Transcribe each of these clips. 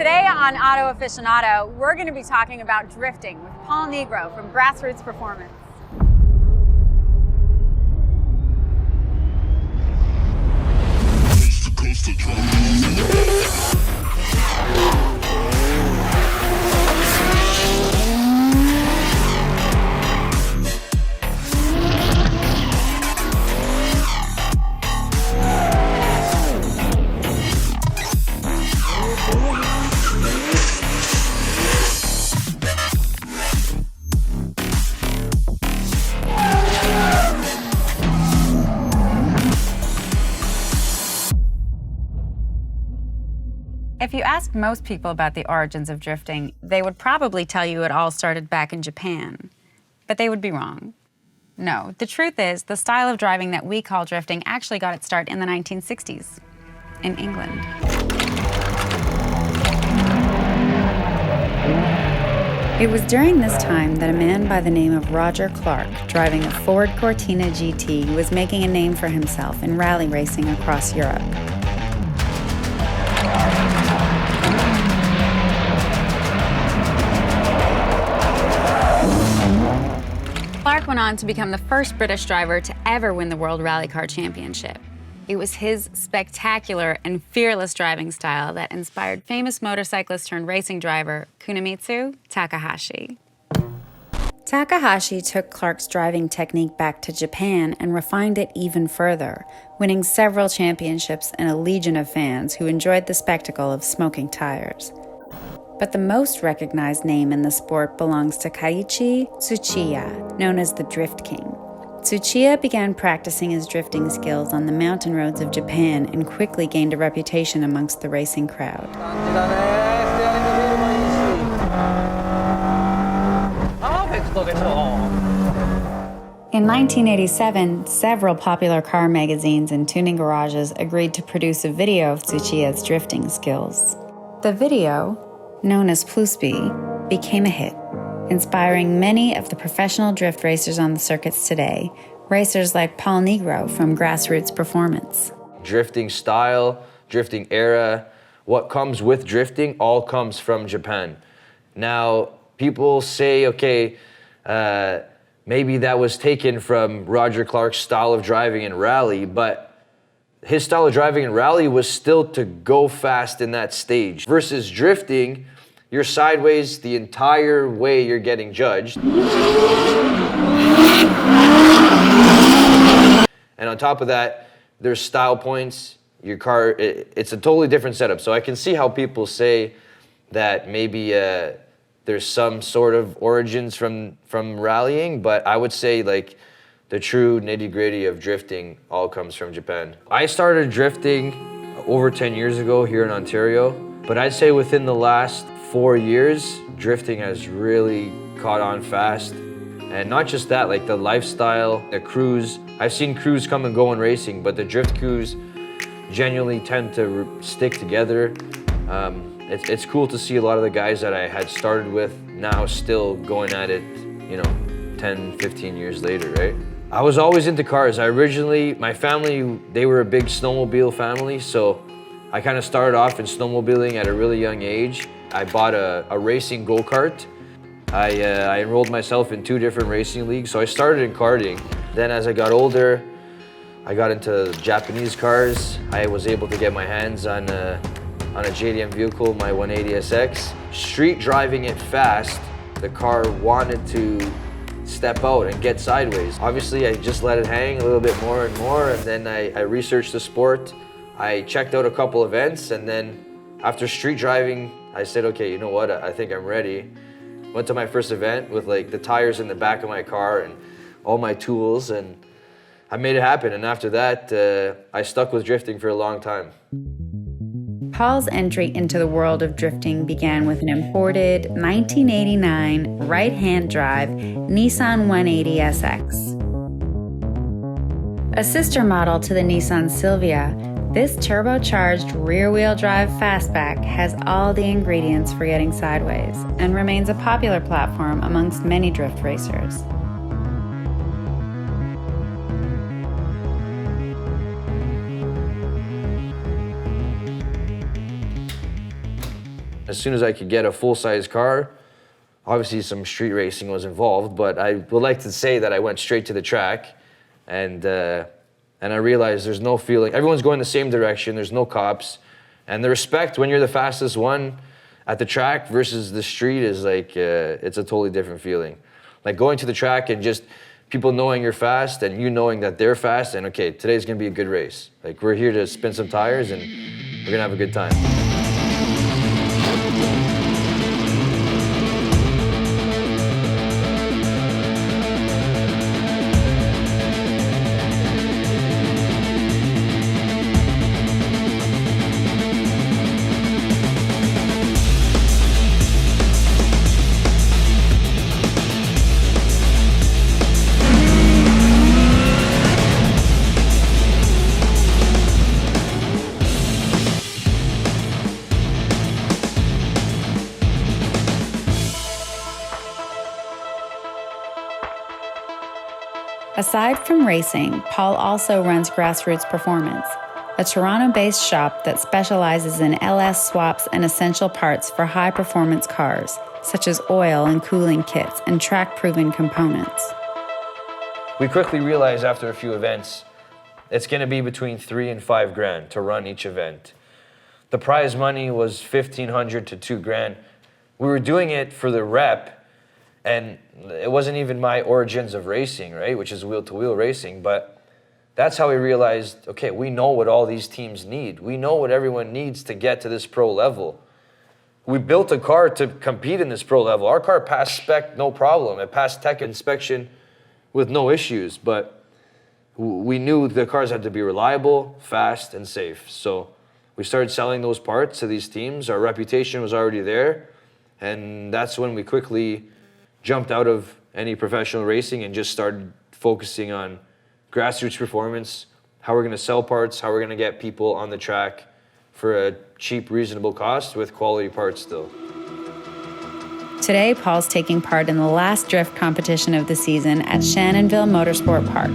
Today on Auto Aficionado, we're going to be talking about drifting with Paul Nigro from Grassroots Performance. If you ask most people about the origins of drifting, they would probably tell you it all started back in Japan. But they would be wrong. No, the truth is, the style of driving that we call drifting actually got its start in the 1960s, in England. It was during this time that a man by the name of Roger Clark, driving a Ford Cortina GT, was making a name for himself in rally racing across Europe. Clark went on to become the first British driver to ever win the World Rally Car Championship. It was his spectacular and fearless driving style that inspired famous motorcyclist turned racing driver Kunimitsu Takahashi. Takahashi took Clark's driving technique back to Japan and refined it even further, winning several championships and a legion of fans who enjoyed the spectacle of smoking tires. But the most recognized name in the sport belongs to Keiichi Tsuchiya, known as the Drift King. Tsuchiya began practicing his drifting skills on the mountain roads of Japan and quickly gained a reputation amongst the racing crowd. In 1987, several popular car magazines and tuning garages agreed to produce a video of Tsuchiya's drifting skills. The video, known as Plusby, became a hit, inspiring many of the professional drift racers on the circuits today, racers like Paul Nigro from Grassroots Performance. Drifting style, drifting era, what comes with drifting all comes from Japan. Now, people say, okay, maybe that was taken from Roger Clark's style of driving in rally, but his style of driving in rally was still to go fast in that stage. Versus drifting, you're sideways the entire way you're getting judged. And on top of that, there's style points. Your car, it's a totally different setup. So I can see how people say that maybe there's some sort of origins from rallying, but I would say like the true nitty-gritty of drifting all comes from Japan. I started drifting over 10 years ago here in Ontario, but I'd say within the last 4 years, drifting has really caught on fast. And not just that, like the lifestyle, the crews. I've seen crews come and go in racing, but the drift crews genuinely tend to stick together. It's cool to see a lot of the guys that I had started with now still going at it, 10, 15 years later, right? I was always into cars. My family, they were a big snowmobile family, so I kind of started off in snowmobiling at a really young age. I bought a racing go-kart. I enrolled myself in 2 different racing leagues, so I started in karting. Then as I got older, I got into Japanese cars. I was able to get my hands on a JDM vehicle, my 180SX. Street driving it fast, the car wanted to step out and get sideways. Obviously, I just let it hang a little bit more and more, and then I researched the sport. I checked out a couple events, and then after street driving, I said, okay, you know what, I think I'm ready. Went to my first event with like the tires in the back of my car and all my tools, and I made it happen. And after that, I stuck with drifting for a long time. Paul's entry into the world of drifting began with an imported 1989 right-hand drive Nissan 180SX. A sister model to the Nissan Silvia, this turbocharged rear-wheel drive fastback has all the ingredients for getting sideways and remains a popular platform amongst many drift racers. as soon as I could get a full-size car, obviously some street racing was involved, but I would like to say that I went straight to the track, and I realized there's no feeling. Everyone's going the same direction. There's no cops, and the respect when you're the fastest one at the track versus the street is like it's a totally different feeling. Like going to the track and just people knowing you're fast and you knowing that they're fast, and okay, today's gonna be a good race. Like we're here to spin some tires and we're gonna have a good time. Aside from racing, Paul also runs Grassroots Performance, a Toronto-based shop that specializes in LS swaps and essential parts for high-performance cars, such as oil and cooling kits and track-proven components. We quickly realized after a few events, it's going to be between $3,000 and $5,000 to run each event. The prize money was $1,500 to $2,000. We were doing it for the rep, and it wasn't even my origins of racing, right, which is wheel-to-wheel racing, but that's how we realized, okay, we know what all these teams need. We know what everyone needs to get to this pro level. We built a car to compete in this pro level. Our car passed spec, no problem. It passed tech inspection with no issues, but we knew the cars had to be reliable, fast, and safe. So we started selling those parts to these teams. Our reputation was already there, and that's when we quickly jumped out of any professional racing and just started focusing on grassroots performance, how we're going to sell parts, how we're going to get people on the track for a cheap, reasonable cost with quality parts still. Today, Paul's taking part in the last drift competition of the season at Shannonville Motorsport Park.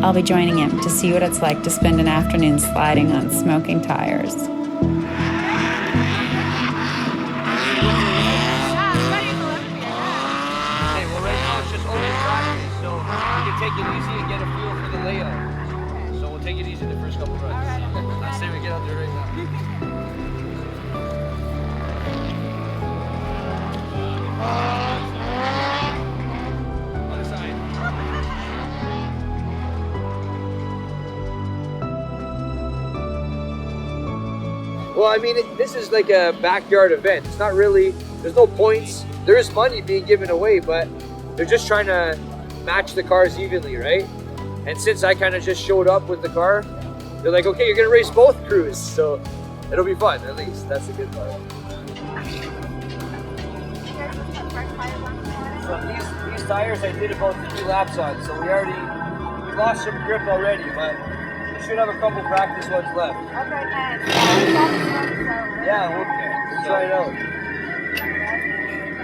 I'll be joining him to see what it's like to spend an afternoon sliding on smoking tires. Hey, well, right now it's just open practice, so we can take it easy and get a feel for the layout. So we'll take it easy the first couple runs. I say we get out there right now. Well, I mean, this is like a backyard event. It's not really, there's no points. There is money being given away, but they're just trying to match the cars evenly, right? And since I kind of just showed up with the car, they're like, okay, you're gonna race both crews. So it'll be fun, at least. That's the good part. So these tires I did about 3 laps on, so we lost some grip already, but we should have a couple practice ones left. Okay, thanks. Yeah, we'll try it out.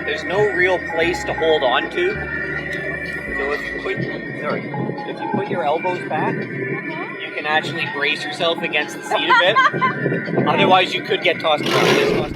There's no real place to hold on to. So if you put your elbows back, you can actually brace yourself against the seat a bit. Otherwise, you could get tossed around this.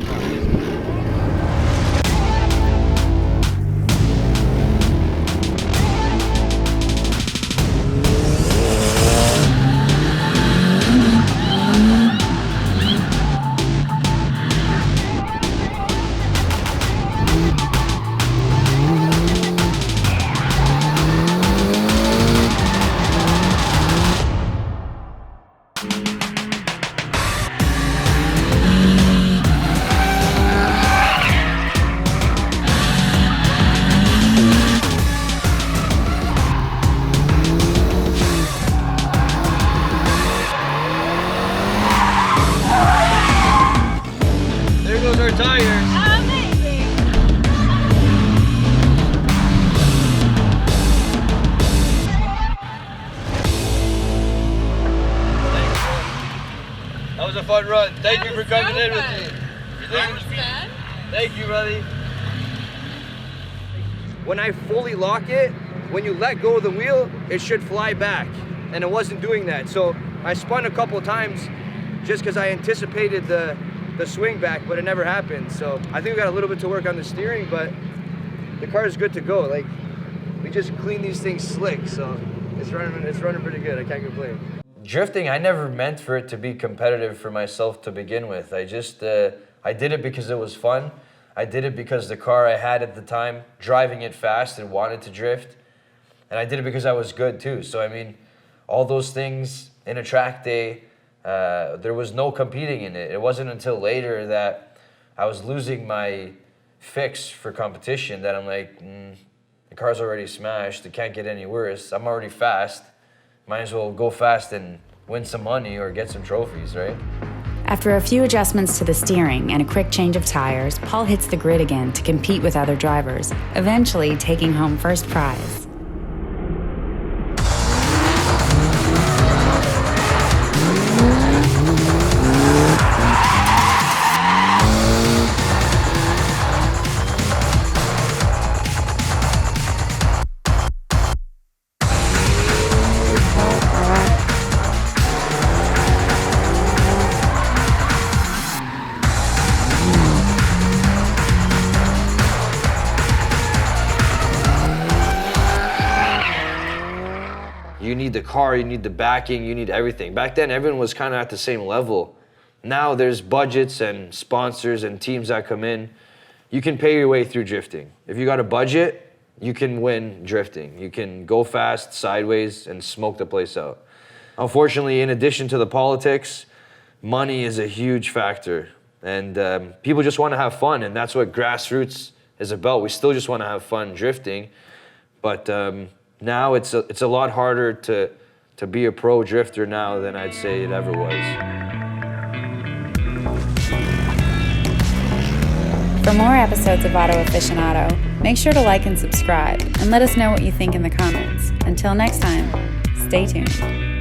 Fun run. Thank you for coming in with me. Thank you, buddy. when I fully lock it, when you let go of the wheel, it should fly back. And it wasn't doing that. So I spun a couple times just because I anticipated the swing back, but it never happened. So I think we got a little bit to work on the steering, but the car is good to go. Like, we just clean these things slick, so it's running pretty good. I can't complain. Drifting, I never meant for it to be competitive for myself to begin with. I just, I did it because it was fun. I did it because the car I had at the time, driving it fast and wanted to drift. And I did it because I was good too. So, I mean, all those things in a track day, there was no competing in it. It wasn't until later that I was losing my fix for competition that I'm like, the car's already smashed. It can't get any worse. I'm already fast. Might as well go fast and win some money or get some trophies, right? After a few adjustments to the steering and a quick change of tires, Paul hits the grid again to compete with other drivers, eventually taking home first prize. You need the car, you need the backing, you need everything. Back then, everyone was kind of at the same level. Now there's budgets and sponsors and teams that come in. You can pay your way through drifting. If you got a budget, you can win drifting. You can go fast, sideways, and smoke the place out. Unfortunately, in addition to the politics, money is a huge factor. And people just want to have fun, and that's what Grassroots is about. We still just want to have fun drifting, but now it's a lot harder to be a pro drifter now than I'd say it ever was. For more episodes of Auto Aficionado, make sure to like and subscribe, and let us know what you think in the comments. Until next time, stay tuned.